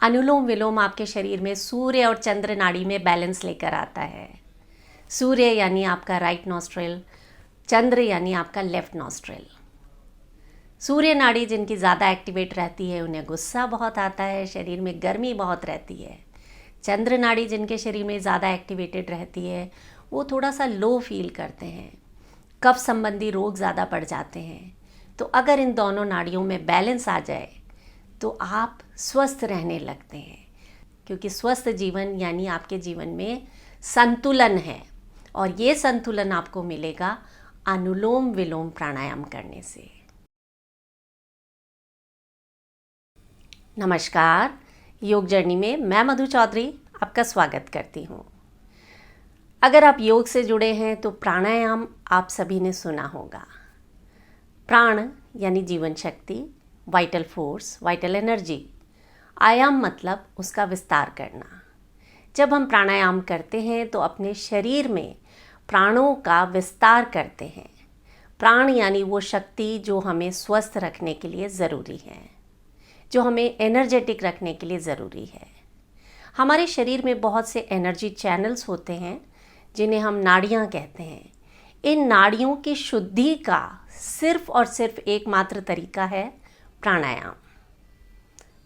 अनुलोम विलोम आपके शरीर में सूर्य और चंद्र नाड़ी में बैलेंस लेकर आता है। सूर्य यानी आपका राइट नॉस्ट्रिल, चंद्र यानी आपका लेफ्ट नॉस्ट्रिल। सूर्य नाड़ी जिनकी ज़्यादा एक्टिवेट रहती है उन्हें गुस्सा बहुत आता है, शरीर में गर्मी बहुत रहती है। चंद्र नाड़ी जिनके शरीर में ज़्यादा एक्टिवेटेड रहती है वो थोड़ा सा लो फील करते हैं, कफ संबंधी रोग ज़्यादा बढ़ जाते हैं। तो अगर इन दोनों नाड़ियों में बैलेंस आ जाए तो आप स्वस्थ रहने लगते हैं, क्योंकि स्वस्थ जीवन यानी आपके जीवन में संतुलन है। और ये संतुलन आपको मिलेगा अनुलोम विलोम प्राणायाम करने से। नमस्कार, योग जर्नी में मैं मधु चौधरी आपका स्वागत करती हूँ। अगर आप योग से जुड़े हैं तो प्राणायाम आप सभी ने सुना होगा। प्राण यानी जीवन शक्ति, वाइटल फोर्स, वाइटल एनर्जी। आयाम मतलब उसका विस्तार करना। जब हम प्राणायाम करते हैं तो अपने शरीर में प्राणों का विस्तार करते हैं। प्राण यानी वो शक्ति जो हमें स्वस्थ रखने के लिए ज़रूरी है, जो हमें एनर्जेटिक रखने के लिए ज़रूरी है। हमारे शरीर में बहुत से एनर्जी चैनल्स होते हैं जिन्हें हम नाड़ियाँ कहते हैं। इन नाड़ियों की शुद्धि का सिर्फ और सिर्फ एकमात्र तरीका है प्राणायाम।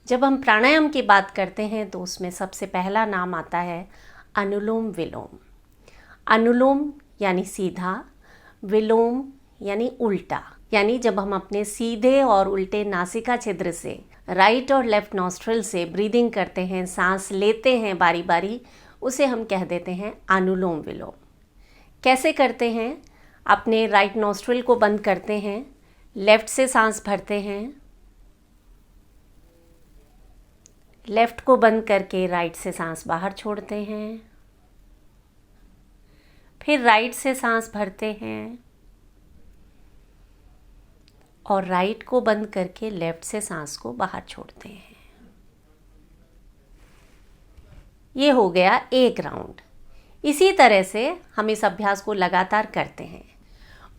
जब हम प्राणायाम की बात करते हैं तो उसमें सबसे पहला नाम आता है अनुलोम विलोम। अनुलोम यानी सीधा, विलोम यानी उल्टा। यानी जब हम अपने सीधे और उल्टे नासिका छिद्र से राइट और लेफ्ट नॉस्ट्रिल से ब्रीदिंग करते हैं, सांस लेते हैं बारी बारी, उसे हम कह देते हैं अनुलोम विलोम। कैसे करते हैं? अपने राइट नॉस्ट्रिल को बंद करते हैं, लेफ्ट से सांस भरते हैं, लेफ्ट को बंद करके राइट से सांस बाहर छोड़ते हैं, फिर राइट से सांस भरते हैं और राइट को बंद करके लेफ्ट से सांस को बाहर छोड़ते हैं। ये हो गया एक राउंड। इसी तरह से हम इस अभ्यास को लगातार करते हैं।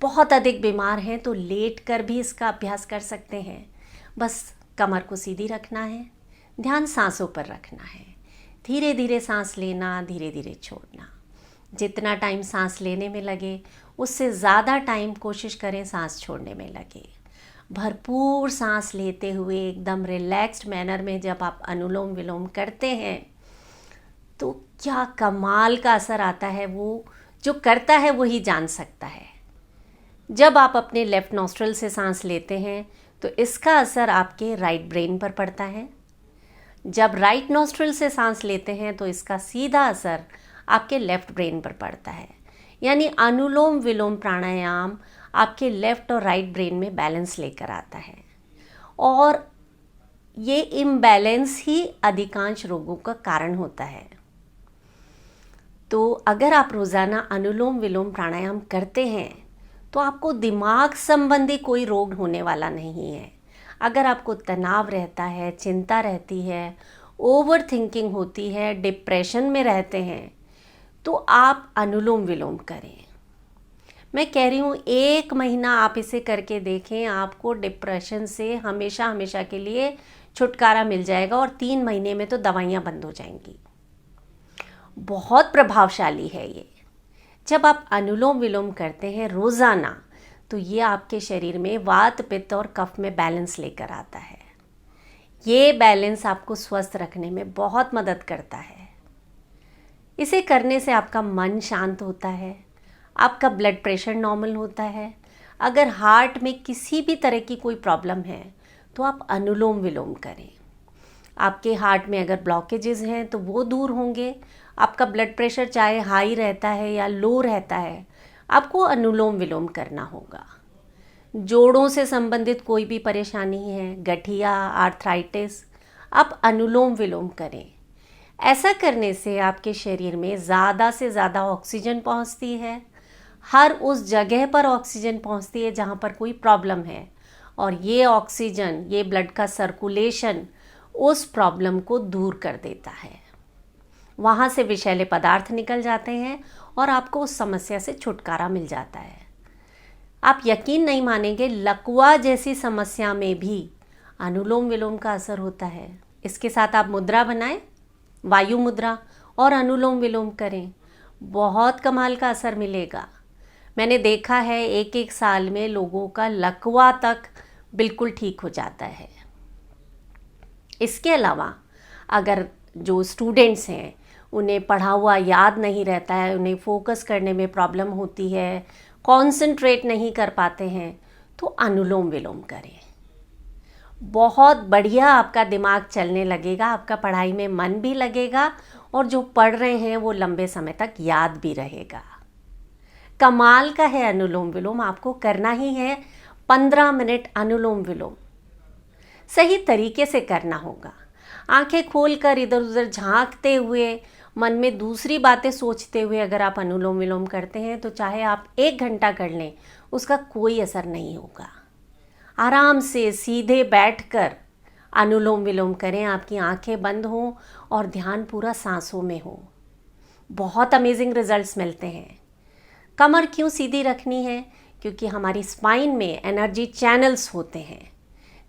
बहुत अधिक बीमार हैं तो लेट कर भी इसका अभ्यास कर सकते हैं। बस कमर को सीधी रखना है, ध्यान सांसों पर रखना है। धीरे धीरे सांस लेना, धीरे धीरे छोड़ना। जितना टाइम सांस लेने में लगे उससे ज़्यादा टाइम कोशिश करें सांस छोड़ने में लगे। भरपूर सांस लेते हुए एकदम रिलैक्स्ड मैनर में जब आप अनुलोम विलोम करते हैं तो क्या कमाल का असर आता है, वो जो करता है वही जान सकता है। जब आप अपने लेफ्ट नॉस्ट्रिल से सांस लेते हैं तो इसका असर आपके राइट ब्रेन पर पड़ता है। जब राइट नॉस्ट्रिल से सांस लेते हैं तो इसका सीधा असर आपके लेफ्ट ब्रेन पर पड़ता है। यानी अनुलोम विलोम प्राणायाम आपके लेफ्ट और राइट ब्रेन में बैलेंस लेकर आता है और ये इम्बैलेंस ही अधिकांश रोगों का कारण होता है। तो अगर आप रोज़ाना अनुलोम विलोम प्राणायाम करते हैं तो आपको दिमाग संबंधी कोई रोग होने वाला नहीं है। अगर आपको तनाव रहता है, चिंता रहती है, ओवर थिंकिंग होती है, डिप्रेशन में रहते हैं, तो आप अनुलोम विलोम करें। मैं कह रही हूँ 1 महीना आप इसे करके देखें, आपको डिप्रेशन से हमेशा हमेशा के लिए छुटकारा मिल जाएगा और 3 महीने में तो दवाइयाँ बंद हो जाएंगी। बहुत प्रभावशाली है ये। जब आप अनुलोम विलोम करते हैं रोज़ाना तो ये आपके शरीर में वात, पित्त और कफ में बैलेंस लेकर आता है। ये बैलेंस आपको स्वस्थ रखने में बहुत मदद करता है। इसे करने से आपका मन शांत होता है, आपका ब्लड प्रेशर नॉर्मल होता है। अगर हार्ट में किसी भी तरह की कोई प्रॉब्लम है तो आप अनुलोम विलोम करें। आपके हार्ट में अगर ब्लॉकेजेस हैं तो वो दूर होंगे। आपका ब्लड प्रेशर चाहे हाई रहता है या लो रहता है, आपको अनुलोम विलोम करना होगा। जोड़ों से संबंधित कोई भी परेशानी है, गठिया, आर्थराइटिस, आप अनुलोम विलोम करें। ऐसा करने से आपके शरीर में ज़्यादा से ज़्यादा ऑक्सीजन पहुंचती है। हर उस जगह पर ऑक्सीजन पहुंचती है जहां पर कोई प्रॉब्लम है और ये ऑक्सीजन, ये ब्लड का सर्कुलेशन उस प्रॉब्लम को दूर कर देता है। वहाँ से विषैले पदार्थ निकल जाते हैं और आपको उस समस्या से छुटकारा मिल जाता है। आप यकीन नहीं मानेंगे, लकवा जैसी समस्या में भी अनुलोम विलोम का असर होता है। इसके साथ आप मुद्रा बनाएं, वायु मुद्रा, और अनुलोम विलोम करें। बहुत कमाल का असर मिलेगा। मैंने देखा है 1-1 साल में लोगों का लकवा तक बिल्कुल ठीक हो जाता है। इसके अलावा अगर जो स्टूडेंट्स हैं उन्हें पढ़ा हुआ याद नहीं रहता है, उन्हें फोकस करने में प्रॉब्लम होती है, कंसंट्रेट नहीं कर पाते हैं, तो अनुलोम विलोम करें। बहुत बढ़िया आपका दिमाग चलने लगेगा, आपका पढ़ाई में मन भी लगेगा और जो पढ़ रहे हैं वो लंबे समय तक याद भी रहेगा। कमाल का है अनुलोम विलोम, आपको करना ही है 15 मिनट अनुलोम विलोम। सही तरीके से करना होगा। आंखें खोलकर इधर उधर झांकते हुए, मन में दूसरी बातें सोचते हुए अगर आप अनुलोम विलोम करते हैं तो चाहे आप 1 घंटा कर लें, उसका कोई असर नहीं होगा। आराम से सीधे बैठकर अनुलोम विलोम करें, आपकी आंखें बंद हों और ध्यान पूरा सांसों में हो। बहुत अमेजिंग रिजल्ट्स मिलते हैं। कमर क्यों सीधी रखनी है? क्योंकि हमारी स्पाइन में एनर्जी चैनल्स होते हैं।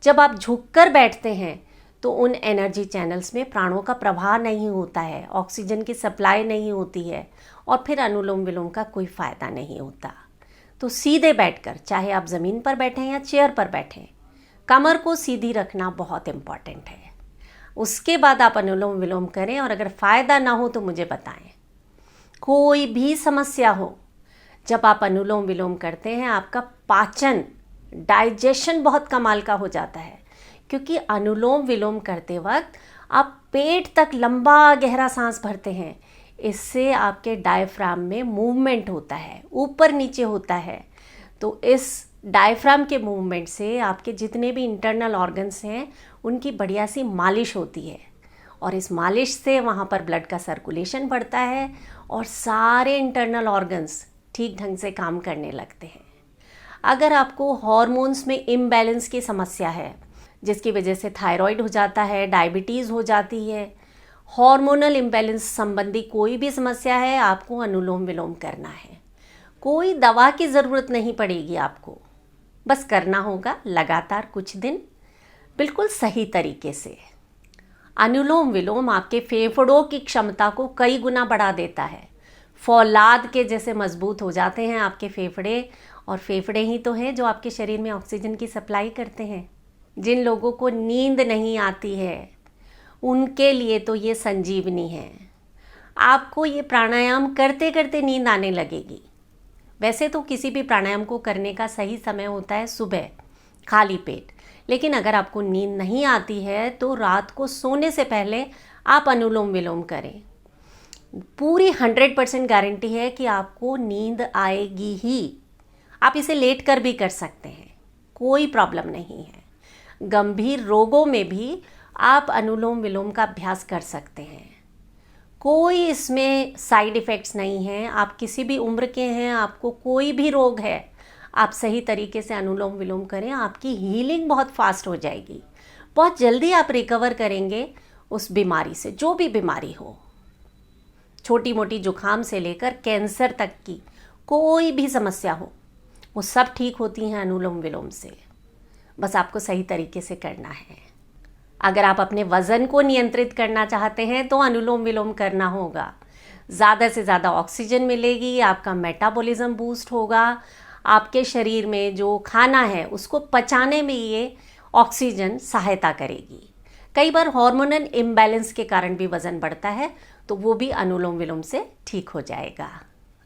जब आप झुककर बैठते हैं तो उन एनर्जी चैनल्स में प्राणों का प्रवाह नहीं होता है, ऑक्सीजन की सप्लाई नहीं होती है और फिर अनुलोम विलोम का कोई फ़ायदा नहीं होता। तो सीधे बैठकर, चाहे आप ज़मीन पर बैठें या चेयर पर बैठें, कमर को सीधी रखना बहुत इम्पॉर्टेंट है। उसके बाद आप अनुलोम विलोम करें और अगर फ़ायदा ना हो तो मुझे बताएं। कोई भी समस्या हो, जब आप अनुलोम विलोम करते हैं आपका पाचन, डाइजेशन बहुत कमाल का हो जाता है, क्योंकि अनुलोम विलोम करते वक्त आप पेट तक लंबा गहरा सांस भरते हैं। इससे आपके डायफ्राम में मूवमेंट होता है, ऊपर नीचे होता है। तो इस डायफ्राम के मूवमेंट से आपके जितने भी इंटरनल ऑर्गन्स हैं उनकी बढ़िया सी मालिश होती है और इस मालिश से वहाँ पर ब्लड का सर्कुलेशन बढ़ता है और सारे इंटरनल ऑर्गन्स ठीक ढंग से काम करने लगते हैं। अगर आपको हॉर्मोन्स में इम्बैलेंस की समस्या है, जिसकी वजह से थायराइड हो जाता है, डायबिटीज़ हो जाती है, हार्मोनल इम्बैलेंस संबंधी कोई भी समस्या है, आपको अनुलोम विलोम करना है। कोई दवा की ज़रूरत नहीं पड़ेगी आपको, बस करना होगा लगातार कुछ दिन बिल्कुल सही तरीके से। अनुलोम विलोम आपके फेफड़ों की क्षमता को कई गुना बढ़ा देता है। फौलाद के जैसे मजबूत हो जाते हैं आपके फेफड़े, और फेफड़े ही तो हैं जो आपके शरीर में ऑक्सीजन की सप्लाई करते हैं। जिन लोगों को नींद नहीं आती है उनके लिए तो ये संजीवनी है। आपको ये प्राणायाम करते करते नींद आने लगेगी। वैसे तो किसी भी प्राणायाम को करने का सही समय होता है सुबह खाली पेट, लेकिन अगर आपको नींद नहीं आती है तो रात को सोने से पहले आप अनुलोम विलोम करें। पूरी 100% गारंटी है कि आपको नींद आएगी ही। आप इसे लेट कर भी कर सकते हैं, कोई प्रॉब्लम नहीं है। गंभीर रोगों में भी आप अनुलोम विलोम का अभ्यास कर सकते हैं। कोई इसमें साइड इफ़ेक्ट्स नहीं हैं। आप किसी भी उम्र के हैं, आपको कोई भी रोग है, आप सही तरीके से अनुलोम विलोम करें, आपकी हीलिंग बहुत फास्ट हो जाएगी। बहुत जल्दी आप रिकवर करेंगे उस बीमारी से, जो भी बीमारी हो। छोटी मोटी जुखाम से लेकर कैंसर तक की कोई भी समस्या हो, वो सब ठीक होती हैं अनुलोम विलोम से। बस आपको सही तरीके से करना है। अगर आप अपने वज़न को नियंत्रित करना चाहते हैं तो अनुलोम विलोम करना होगा। ज़्यादा से ज़्यादा ऑक्सीजन मिलेगी, आपका मेटाबॉलिज्म बूस्ट होगा, आपके शरीर में जो खाना है उसको पचाने में ये ऑक्सीजन सहायता करेगी। कई बार हार्मोनल इम्बैलेंस के कारण भी वज़न बढ़ता है, तो वो भी अनुलोम विलोम से ठीक हो जाएगा।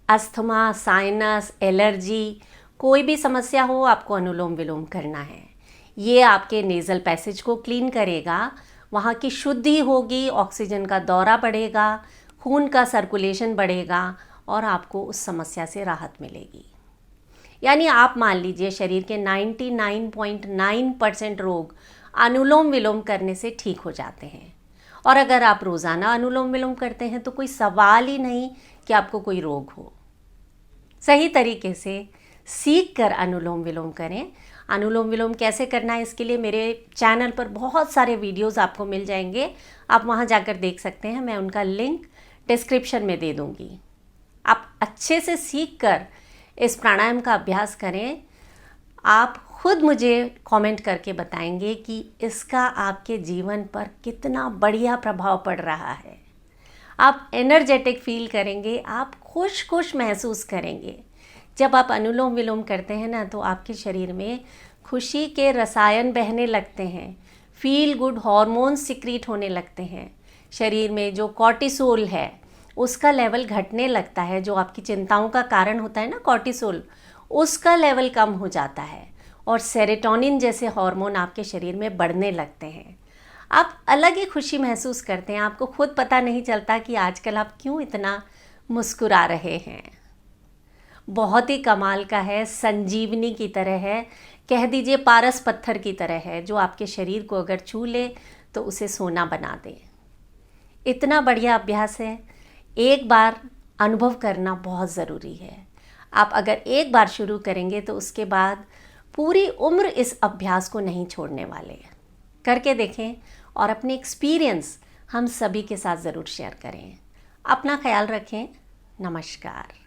अस्थमा, साइनस, एलर्जी, कोई भी समस्या हो, आपको अनुलोम विलोम करना है। ये आपके नेज़ल पैसेज को क्लीन करेगा, वहाँ की शुद्धि होगी, ऑक्सीजन का दौरा बढ़ेगा, खून का सर्कुलेशन बढ़ेगा और आपको उस समस्या से राहत मिलेगी। यानी आप मान लीजिए शरीर के 99.9% रोग अनुलोम विलोम करने से ठीक हो जाते हैं। और अगर आप रोज़ाना अनुलोम विलोम करते हैं तो कोई सवाल ही नहीं कि आपको कोई रोग हो। सही तरीके से सीख कर अनुलोम विलोम करें। अनुलोम विलोम कैसे करना है इसके लिए मेरे चैनल पर बहुत सारे वीडियोस आपको मिल जाएंगे, आप वहां जाकर देख सकते हैं। मैं उनका लिंक डिस्क्रिप्शन में दे दूंगी। आप अच्छे से सीख कर इस प्राणायाम का अभ्यास करें, आप खुद मुझे कमेंट करके बताएंगे कि इसका आपके जीवन पर कितना बढ़िया प्रभाव पड़ रहा है। आप एनर्जेटिक फील करेंगे, आप खुश महसूस करेंगे। जब आप अनुलोम विलोम करते हैं ना, तो आपके शरीर में खुशी के रसायन बहने लगते हैं, फील गुड हार्मोन्स सिक्रीट होने लगते हैं। शरीर में जो कॉर्टिसोल है उसका लेवल घटने लगता है, जो आपकी चिंताओं का कारण होता है ना कॉर्टिसोल, उसका लेवल कम हो जाता है और सेरोटोनिन जैसे हार्मोन आपके शरीर में बढ़ने लगते हैं। आप अलग ही खुशी महसूस करते हैं, आपको खुद पता नहीं चलता कि आजकल आप क्यों इतना मुस्कुरा रहे हैं। बहुत ही कमाल का है, संजीवनी की तरह है, कह दीजिए पारस पत्थर की तरह है, जो आपके शरीर को अगर छू ले तो उसे सोना बना दे। इतना बढ़िया अभ्यास है, एक बार अनुभव करना बहुत ज़रूरी है। आप अगर एक बार शुरू करेंगे तो उसके बाद पूरी उम्र इस अभ्यास को नहीं छोड़ने वाले। करके देखें और अपने एक्सपीरियंस हम सभी के साथ ज़रूर शेयर करें। अपना ख्याल रखें। नमस्कार।